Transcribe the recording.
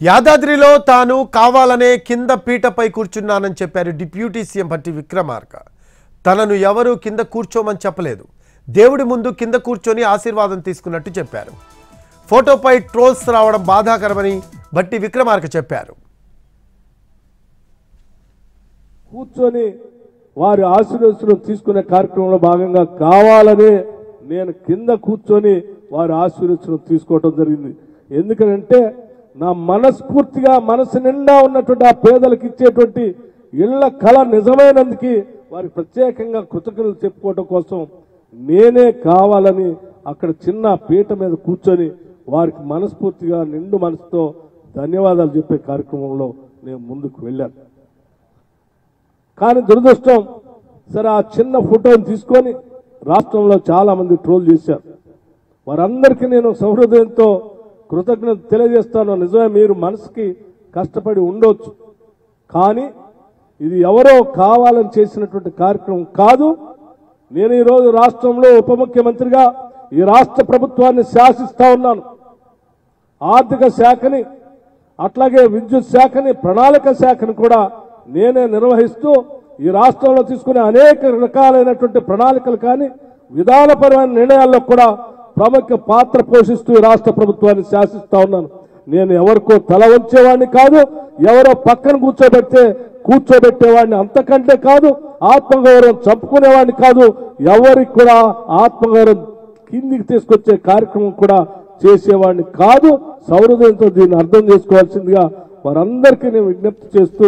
యాదాద్రిలో తాను కావాలనే కింద పీటపై కూర్చున్నానని చెప్పారు డిప్యూటీ సీఎం భట్టి విక్రమార్క. తనను ఎవరు కింద కూర్చోమని చెప్పలేదు, దేవుడి ముందు కింద కూర్చొని ఆశీర్వాదం తీసుకున్నట్టు చెప్పారు. ఫోటోపై ట్రోల్స్ రావడం బాధాకరమని భట్టి విక్రమార్క చెప్పారు. కూర్చొని వారి ఆశీర్వాదం తీసుకునే కార్యక్రమంలో భాగంగా కావాలని నేను కింద కూర్చొని వారి ఆశీర్వాదం తీసుకోవడం జరిగింది. ఎందుకంటే నా మనస్ఫూర్తిగా మనసు నిండా ఉన్నటువంటి ఆ పేదలకు ఇచ్చేటువంటి ఇళ్ల కళ నిజమైనందుకు వారికి ప్రత్యేకంగా కృతజ్ఞతలు చెప్పుకోవడం కోసం నేనే కావాలని అక్కడ చిన్న పీట మీద కూర్చొని వారికి మనస్ఫూర్తిగా నిండు మనసుతో ధన్యవాదాలు చెప్పే కార్యక్రమంలో నేను ముందుకు వెళ్ళాను. కానీ దురదృష్టం, సరే ఆ చిన్న ఫోటోని తీసుకొని రాష్ట్రంలో చాలా మంది ట్రోల్ చేశారు. వారందరికీ నేను సహృదయంతో కృతజ్ఞత తెలియజేస్తాను. నిజమే, మీరు మనసుకి కష్టపడి ఉండొచ్చు, కానీ ఇది ఎవరో కావాలని చేసినటువంటి కార్యక్రమం కాదు. నేను ఈరోజు రాష్ట్రంలో ఉప ముఖ్యమంత్రిగా ఈ రాష్ట్ర ప్రభుత్వాన్ని శాసిస్తా ఉన్నాను. ఆర్థిక శాఖని, అట్లాగే విద్యుత్ శాఖని, ప్రణాళిక శాఖని కూడా నేనే నిర్వహిస్తూ ఈ రాష్ట్రంలో తీసుకునే అనేక రకాలైనటువంటి ప్రణాళికలు కానీ విధానపరమైన నిర్ణయాల్లో కూడా ప్రముఖ పాత్ర పోషిస్తూ ఈ రాష్ట్ర ప్రభుత్వాన్ని శాసిస్తా ఉన్నాను. నేను ఎవరికో తల వంచేవాడిని కాదు, ఎవరో పక్కన కూర్చోబెట్టేవాడిని అంతకంటే కాదు, ఆత్మగౌరవం చంపుకునేవాడిని కాదు, ఎవరికి కూడా ఆత్మగౌరవం కిందికి తీసుకొచ్చే కార్యక్రమం కూడా చేసేవాడిని కాదు. సౌహృదయంతో దీన్ని అర్థం చేసుకోవాల్సిందిగా వారందరికీ నేను విజ్ఞప్తి చేస్తూ